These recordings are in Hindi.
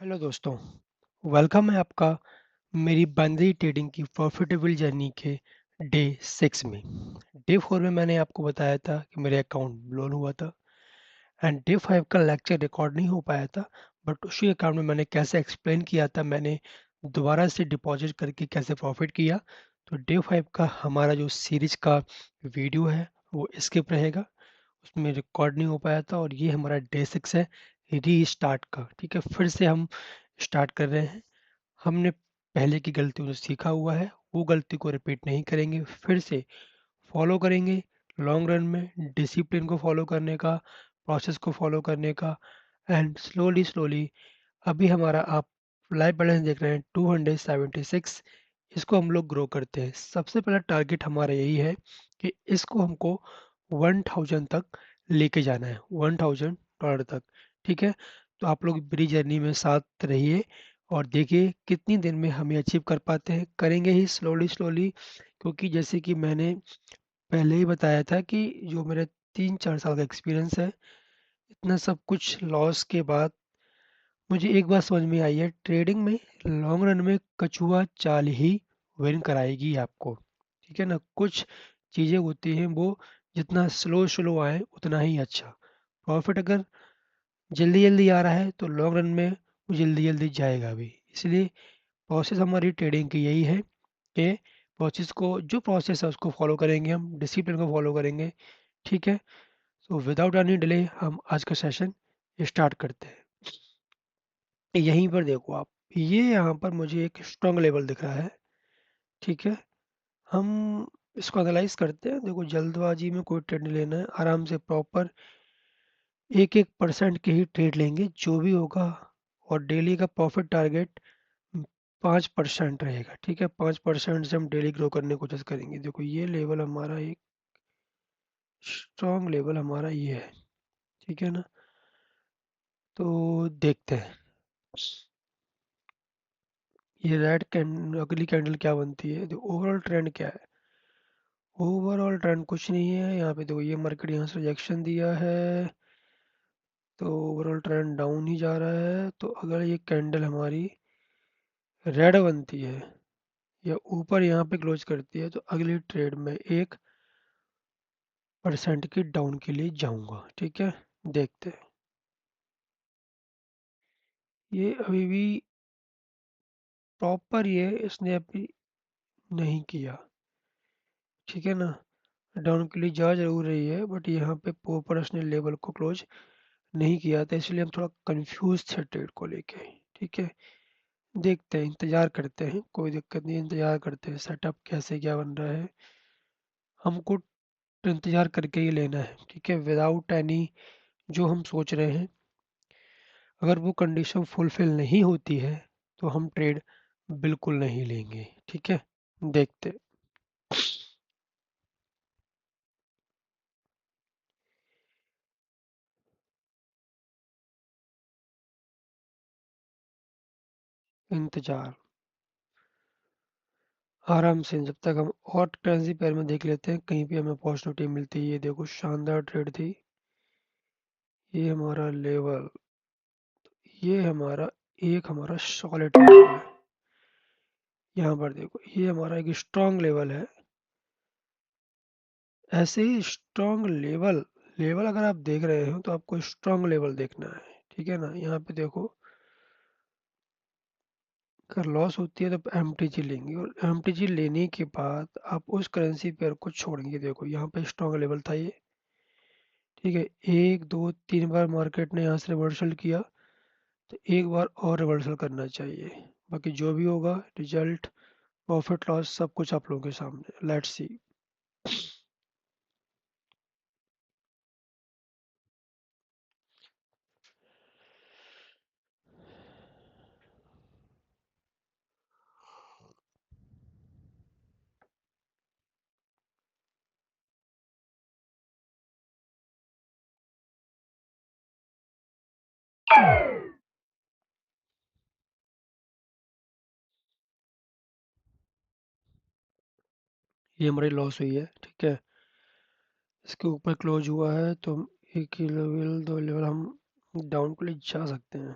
हेलो दोस्तों। वेलकम है आपका मेरी बाइनरी ट्रेडिंग की प्रॉफिटेबल जर्नी के डे 6 में। डे 4 में मैंने आपको बताया था कि मेरे अकाउंट ब्लोन हुआ था एंड डे 5 का लेक्चर रिकॉर्ड नहीं हो पाया था। बट उसी अकाउंट में मैंने कैसे एक्सप्लेन किया था, मैंने दोबारा से डिपॉजिट करके कैसे प्रॉफिट किया। तो डे 5 का हमारा जो सीरीज का वीडियो है वो स्किप रहेगा, उसमें रिकॉर्ड नहीं हो पाया था। और ये हमारा डे 6 है री स्टार्ट का। ठीक है, फिर से हम स्टार्ट कर रहे हैं। हमने पहले की गलतियों से सीखा हुआ है, वो गलती को रिपीट नहीं करेंगे, फिर से फॉलो करेंगे। लॉन्ग रन में डिसिप्लिन को फॉलो करने का, प्रोसेस को फॉलो करने का एंड स्लोली स्लोली। अभी हमारा आप लाइफ बैलेंस देख रहे हैं 276। इसको हम लोग ग्रो करते हैं। सबसे पहला टारगेट हमारा यही है कि इसको हमको 1000 तक लेके जाना है, $1000 तक। ठीक है, तो आप लोग मेरी जर्नी में साथ रहिए और देखिए कितनी दिन में हम ये अचीव कर पाते हैं। करेंगे ही स्लोली स्लोली, क्योंकि जैसे कि मैंने पहले ही बताया था कि जो मेरा 3-4 साल का एक्सपीरियंस है, इतना सब कुछ लॉस के बाद मुझे एक बात समझ में आई है, ट्रेडिंग में लॉन्ग रन में कछुआ चाल ही विन कराएगी आपको। ठीक है ना, कुछ चीज़ें होती हैं वो जितना स्लो स्लो आए उतना ही अच्छा। प्रॉफिट अगर जल्दी जल्दी आ रहा है तो लॉन्ग रन में वो जल्दी जल्दी जाएगा भी। इसलिए प्रोसेस हमारी ट्रेडिंग की यही है कि प्रोसेस को, जो प्रोसेस है उसको फॉलो करेंगे, हम डिसिप्लिन को फॉलो करेंगे। ठीक है, सो विदाउट एनी डिले हम आज का सेशन स्टार्ट करते हैं। यहीं पर देखो आप, ये यहाँ पर मुझे एक स्ट्रॉन्ग लेवल दिख रहा है। ठीक है, हम इसको एनालाइज करते हैं। देखो, जल्दबाजी में कोई ट्रेड नहीं लेना है, आराम से प्रॉपर एक एक परसेंट के ही ट्रेड लेंगे जो भी होगा। और डेली का प्रॉफिट टारगेट 5% रहेगा। ठीक है, 5% से हम डेली ग्रो करने की कोशिश करेंगे। देखो, ये लेवल हमारा एक स्ट्रॉन्ग लेवल हमारा ये है। ठीक है ना, तो देखते हैं ये रेड कैंडल, अगली कैंडल क्या बनती है। देखो ओवरऑल ट्रेंड क्या है। ओवरऑल ट्रेंड कुछ नहीं है यहाँ पे। देखो, ये मार्केट यहाँ से रिजेक्शन दिया है, तो ओवरऑल ट्रेंड डाउन ही जा रहा है। तो अगर ये कैंडल हमारी रेड बनती है या ऊपर यहाँ पे क्लोज करती है, तो अगली ट्रेड में 1% की डाउन के लिए जाऊंगा। ठीक है, देखते हैं। ये अभी भी प्रॉपर ये इसने अभी नहीं किया। ठीक है ना, डाउन के लिए जा जरूर रही है, बट यहाँ पे प्रॉपर इसने लेवल को क्लोज नहीं किया था, इसलिए हम थोड़ा कंफ्यूज थे ट्रेड को लेके। ठीक है, देखते हैं, इंतज़ार करते हैं, कोई दिक्कत नहीं, इंतज़ार करते हैं सेटअप कैसे क्या बन रहा है। हमको इंतज़ार करके ही लेना है। ठीक है, विदाउट एनी जो हम सोच रहे हैं, अगर वो कंडीशन फुलफिल नहीं होती है तो हम ट्रेड बिल्कुल नहीं लेंगे। ठीक है, देखते। इंतज़ार आराम से, जब तक हम और करेंसी पेयर में देख लेते हैं कहीं पे हमें पॉजिटिविटी मिलती है। ये देखो, शानदार ट्रेड थी। ये हमारा लेवल, ये हमारा एक हमारा सॉलिड लेवल है। यहाँ पर देखो, ये हमारा एक स्ट्रॉन्ग लेवल है। ऐसे ही स्ट्रॉन्ग लेवल, लेवल अगर आप देख रहे हो तो आपको स्ट्रॉन्ग लेवल देखना है। ठीक है ना, यहाँ पे देखो, अगर लॉस होती है तो एमटीजी लेंगे, और एमटीजी लेने के बाद आप उस करेंसी पेयर को छोड़ेंगे। देखो, यहाँ पे स्ट्रॉन्ग लेवल था ये। ठीक है, एक दो तीन बार मार्केट ने यहाँ से रिवर्सल किया, तो एक बार और रिवर्सल करना चाहिए। बाकी जो भी होगा, रिजल्ट, प्रॉफिट लॉस, सब कुछ आप लोगों के सामने। Let's see. ये हमारी लॉस हुई है। ठीक है, इसके ऊपर क्लोज हुआ है तो एक ही लेवल, दो लेवल हम डाउन के लिए जा सकते हैं।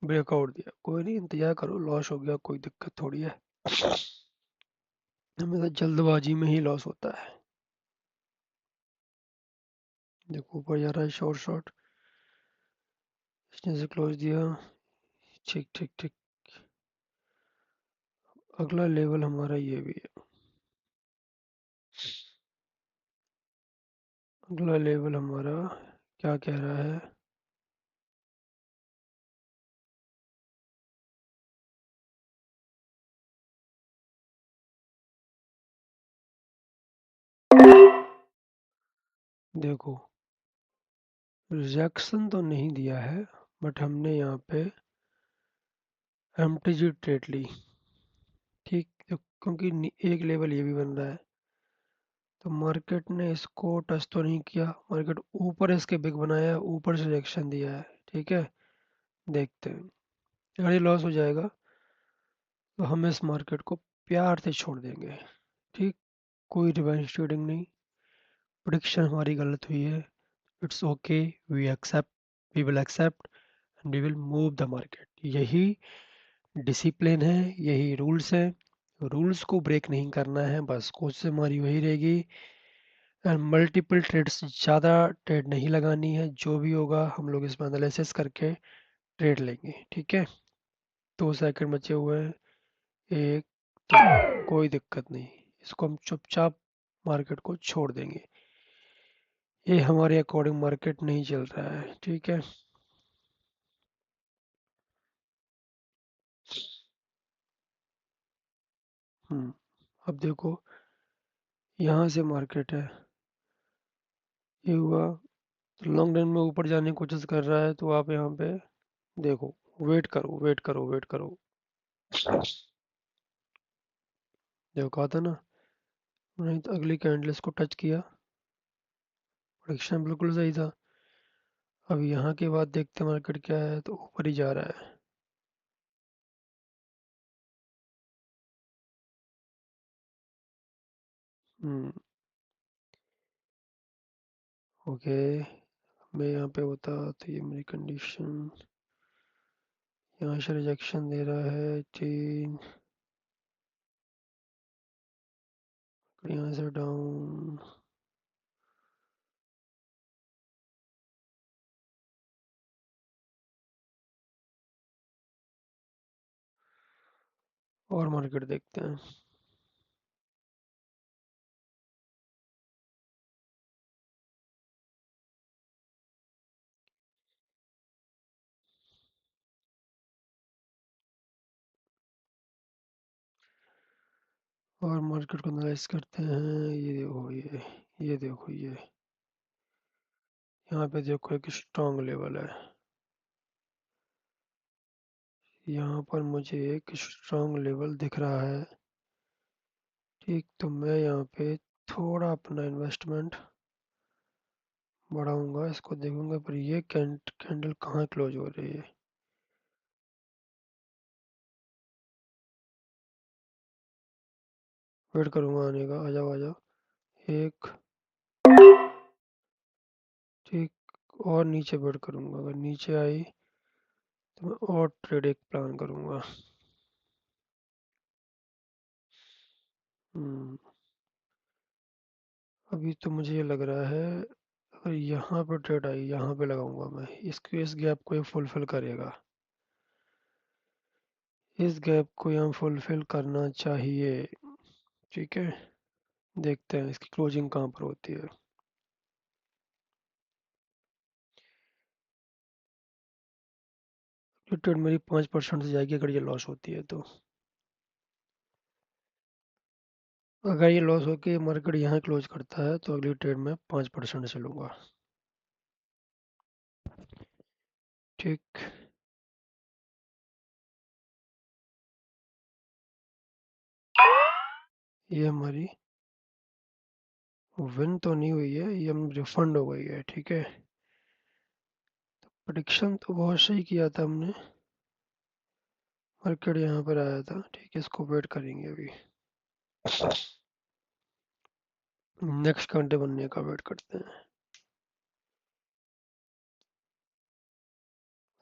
ब्रेकआउट दिया, कोई नहीं, इंतजार करो, लॉस हो गया कोई दिक्कत थोड़ी है। हमेशा जल्दबाजी में ही लॉस होता है। देखो ऊपर जा रहा है शॉर्ट शॉर्ट, इसने से क्लोज दिया। ठीक ठीक ठीक। अगला लेवल हमारा ये भी है। अगला लेवल हमारा क्या कह रहा है? देखो रिजेक्शन तो नहीं दिया है, बट हमने यहाँ पे एमटीजी ट्रेड ली। ठीक, क्योंकि एक लेवल ये भी बन रहा है, तो मार्केट ने इसको टच तो नहीं किया, मार्केट ऊपर इसके बिग बनाया, ऊपर से रिजेक्शन दिया है। ठीक है, देखते हैं। अगर ये लॉस हो जाएगा तो हम इस मार्केट को प्यार से छोड़ देंगे। ठीक, कोई रिवेंज ट्रेडिंग नहीं। प्रिडिक्शन हमारी गलत हुई है, it's okay, we accept, we will accept and we will move the market. यही डिसिप्लिन है, यही रूल्स है। रूल्स को ब्रेक नहीं करना है, बस कोशिश हमारी वही रहेगी। एंड मल्टीपल ट्रेड्स, ज़्यादा ट्रेड नहीं लगानी है। जो भी होगा हम लोग इसमें एनालिसिस करके ट्रेड लेंगे। ठीक है, 2 सेकंड बचे हुए हैं, एक, दो, कोई दिक्कत नहीं, इसको हम चुपचाप मार्केट को छोड़ देंगे। ये हमारे अकॉर्डिंग मार्केट नहीं चल रहा है। ठीक है, अब देखो, यहाँ से मार्केट है, ये हुआ, तो लॉन्ग रन में ऊपर जाने की कोशिश कर रहा है, तो आप यहाँ पे देखो, वेट करो वेट करो वेट करो। देखो कहा था ना, नहीं तो अगली कैंडल इसको टच किया, प्रेडिक्शन बिल्कुल सही था। अब यहाँ के बाद देखते हैं मार्केट क्या है, तो ऊपर ही जा रहा है। हम्म ओके, मैं यहाँ पे होता तो ये मेरी कंडीशन, यहाँ से रिजेक्शन दे रहा है 3, यहाँ से डाउन, और मार्केट देखते हैं। और मार्केट को एनालाइज करते हैं। ये देखो, ये देखो, ये यहाँ पे देखो एक स्ट्रॉन्ग लेवल है, यहाँ पर मुझे एक स्ट्रॉन्ग लेवल दिख रहा है। ठीक, तो मैं यहाँ पे थोड़ा अपना इन्वेस्टमेंट बढ़ाऊंगा, इसको देखूंगा, पर ये कैंडल कहाँ क्लोज हो रही है। वेट करूंगा आने का, आ जाओ आ जाओ, एक, ठीक, और नीचे वेट करूंगा, अगर नीचे आई तो मैं और ट्रेड एक प्लान करूंगा। हम्म अभी तो मुझे ये लग रहा है, अगर यहाँ पे ट्रेड आई, यहाँ पे लगाऊंगा मैं, इसको, इस गैप को ये फुलफिल करेगा, इस गैप को यहाँ फुलफिल करना चाहिए। ठीक है, देखते हैं इसकी क्लोजिंग कहाँ पर होती है। ये ट्रेड मेरी 5% से जाएगी अगर ये लॉस होती है तो। अगर ये लॉस होके मार्केट यहाँ क्लोज करता है तो अगली ट्रेड में 5% से लूँगा। ठीक, ये हमारी विन तो नहीं हुई है, ये हम रिफंड हो गई है। ठीक है, प्रिडिक्शन तो बहुत सही किया था हमने, मार्केट यहाँ पर आया था। ठीक है, इसको वेट करेंगे अभी, नेक्स्ट घंटे बनने का वेट करते हैं।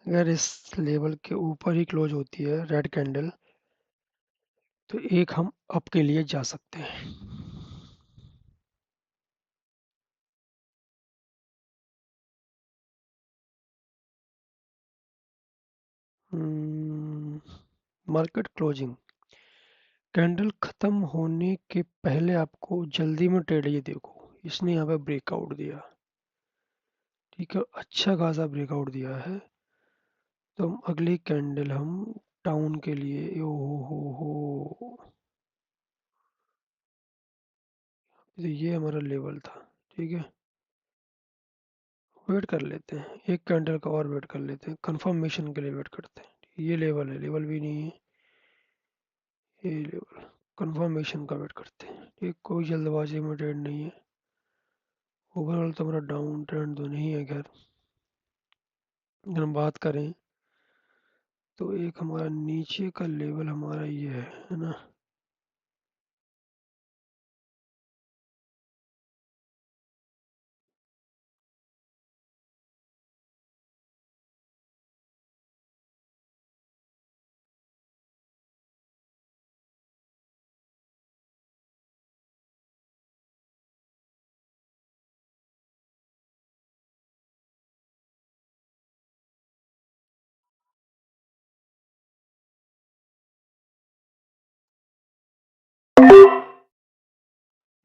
अगर इस लेवल के ऊपर ही क्लोज होती है रेड कैंडल, तो एक हम अप के लिए जा सकते हैं। मार्केट क्लोजिंग, कैंडल खत्म होने के पहले आपको जल्दी में ट्रेड, ये देखो इसने यहाँ पे ब्रेकआउट दिया, ठीक है, अच्छा खासा ब्रेकआउट दिया है। तो हम अगली कैंडल हम टाउन के लिए, ओ हो, तो ये हमारा लेवल था, ठीक है। वेट कर लेते हैं, एक कैंडल का और वेट कर लेते हैं, कंफर्मेशन के लिए वेट करते हैं। ये लेवल है, लेवल भी नहीं है ये लेवल, कंफर्मेशन का वेट करते हैं, ठीक। कोई जल्दबाजी में ट्रेड नहीं है। ओवरऑल तो हमारा डाउन ट्रेंड तो नहीं है, खैर अगर हम बात करें तो एक हमारा नीचे का लेवल हमारा ये है ना।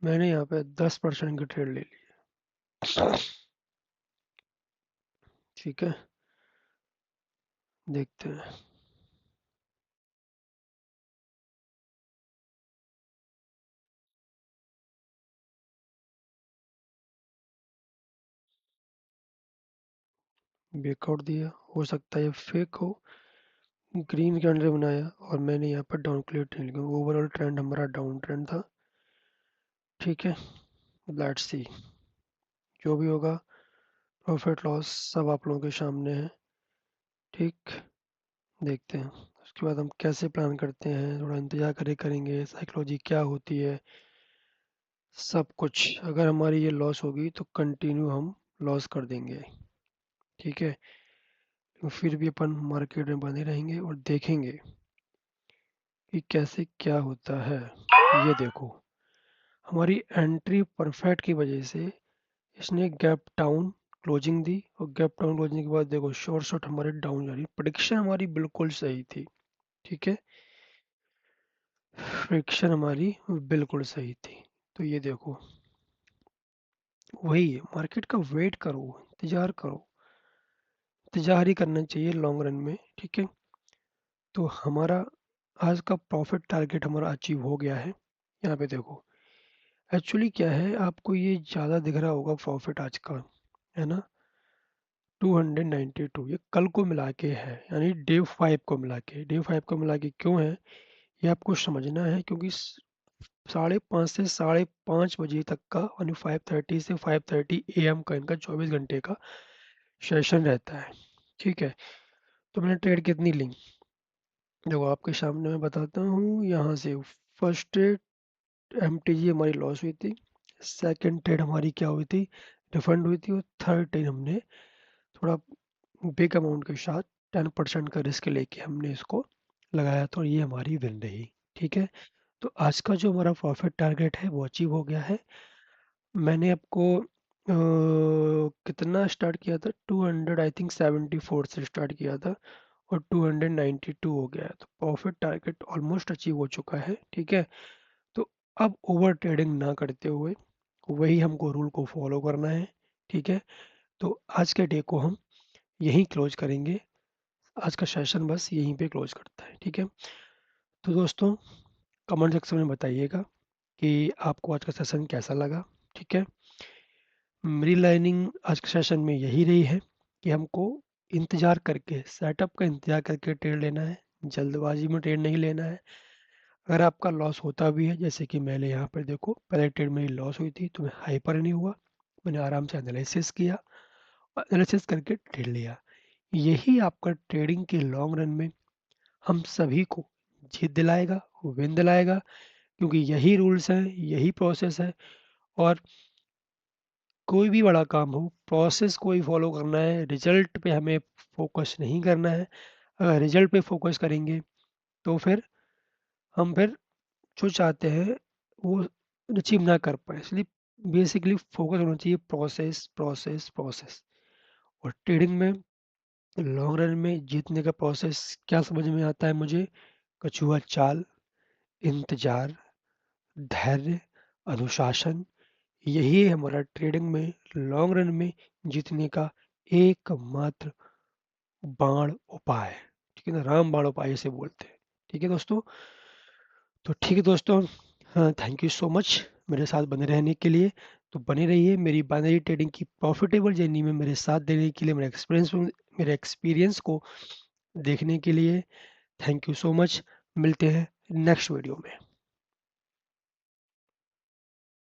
मैंने यहाँ पे 10% की ट्रेड ले ली, ठीक है। देखते हैं, ब्रेकआउट दिया, हो सकता है ये फेक हो। ग्रीन कैंडल बनाया और मैंने यहाँ पर डाउन क्लियर ट्रेंड लिया, ओवरऑल ट्रेंड हमारा डाउन ट्रेंड था, ठीक है। लेट्स सी, जो भी होगा, प्रॉफिट लॉस सब आप लोगों के सामने है, ठीक। देखते हैं उसके बाद हम कैसे प्लान करते हैं, थोड़ा इंतजार करेंगे साइकोलॉजी क्या होती है, सब कुछ। अगर हमारी ये लॉस होगी तो कंटिन्यू हम लॉस कर देंगे, ठीक है। तो फिर भी अपन मार्केट में बने रहेंगे और देखेंगे कि कैसे क्या होता है। ये देखो, हमारी एंट्री परफेक्ट की वजह से इसने गैप डाउन क्लोजिंग दी, और गैप डाउन क्लोजिंग के बाद देखो शॉर्ट शॉर्ट हमारे डाउन जा रही, प्रेडिक्शन हमारी बिल्कुल सही थी, ठीक है। प्रेडिक्शन हमारी बिल्कुल सही थी। तो ये देखो, वही है, मार्केट का वेट करो, इंतजार करो, इंतजार ही करना चाहिए लॉन्ग रन में, ठीक है। तो हमारा आज का प्रॉफिट टारगेट हमारा अचीव हो गया है। यहाँ पे देखो, एक्चुअली क्या है, आपको ये ज़्यादा दिख रहा होगा प्रॉफिट आज का, है ना। 292, ये कल को मिला के है, यानी डे 5 को मिला के, डे 5 को मिला के क्यों है, ये आपको समझना है, क्योंकि 5:30 से 5:30 बजे तक का, यानी 5:30 से 5:30 AM का इनका 24 घंटे का सेशन रहता है, ठीक है। तो मैंने ट्रेड कितनी ली, देखो आपके सामने मैं बताता हूँ। यहाँ से फर्स्ट ट्रेड MTG हमारी लॉस हुई थी, सेकंड ट्रेड हमारी क्या हुई थी, रिफंड हुई थी, और थर्ड ट्रेड हमने थोड़ा बिग अमाउंट के साथ 10% का रिस्क लेके हमने इसको लगाया, तो ये हमारी विन रही, ठीक है। तो आज का जो हमारा प्रॉफिट टारगेट है वो अचीव हो गया है। मैंने आपको कितना स्टार्ट किया था, 200 आई थिंक 74 से स्टार्ट किया था, और 292 हो गया है, तो प्रॉफिट टारगेट ऑलमोस्ट अचीव हो चुका है, ठीक है। तो अब ओवर ट्रेडिंग ना करते हुए वही हमको रूल को फॉलो करना है, ठीक है। तो आज के डे को हम यहीं क्लोज करेंगे, आज का सेशन बस यहीं पे क्लोज करता है, ठीक है। तो दोस्तों, कमेंट सेक्शन में बताइएगा कि आपको आज का सेशन कैसा लगा, ठीक है। मेरी लाइनिंग आज के सेशन में यही रही है कि हमको इंतज़ार करके, सेटअप का इंतज़ार करके ट्रेड लेना है, जल्दबाजी में ट्रेड नहीं लेना है। अगर आपका लॉस होता भी है, जैसे कि मैंने यहाँ पर देखो, पहले ट्रेड मेरी लॉस हुई थी तो मैं हाइपर नहीं हुआ, मैंने आराम से एनालिसिस किया, और एनालिसिस करके ट्रेड लिया। यही आपका ट्रेडिंग के लॉन्ग रन में हम सभी को जीत दिलाएगा, विन दिलाएगा, क्योंकि यही रूल्स हैं, यही प्रोसेस है। और कोई भी बड़ा काम हो, प्रोसेस को ही फॉलो करना है, रिजल्ट पे हमें फोकस नहीं करना है। अगर रिजल्ट पे फोकस करेंगे तो फिर हम फिर जो चाहते हैं वो अचीव ना कर पाए। इसलिए बेसिकली फोकस होना चाहिए प्रोसेस प्रोसेस प्रोसेस। और ट्रेडिंग में लॉन्ग रन में जीतने का प्रोसेस क्या समझ में आता है मुझे? कछुआ चाल, इंतजार, धैर्य, अनुशासन, यही है हमारा ट्रेडिंग में लॉन्ग रन में जीतने का एकमात्र बाण उपाय। ठीक है ना, राम बाण उपाय इसे बोलते हैं। ठीक है दोस्तों, तो ठीक है दोस्तों, हाँ, थैंक यू सो मच मेरे साथ बने रहने के लिए। तो बने रहिए मेरी बाइनरी ट्रेडिंग की प्रॉफिटेबल जर्नी में मेरे साथ देने के लिए, मेरे एक्सपीरियंस को देखने के लिए। Thank you so much. मिलते हैं नेक्स्ट वीडियो में।